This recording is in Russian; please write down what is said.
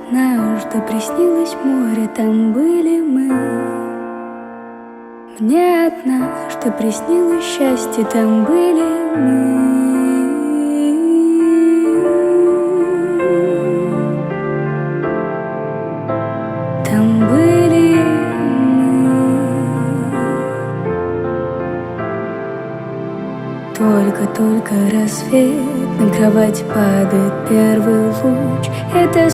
однажды приснилось море, там были мы. Мне однажды приснилось счастье, там были мы. Там были мы. Только рассвет, на кровать падает первый луч. Это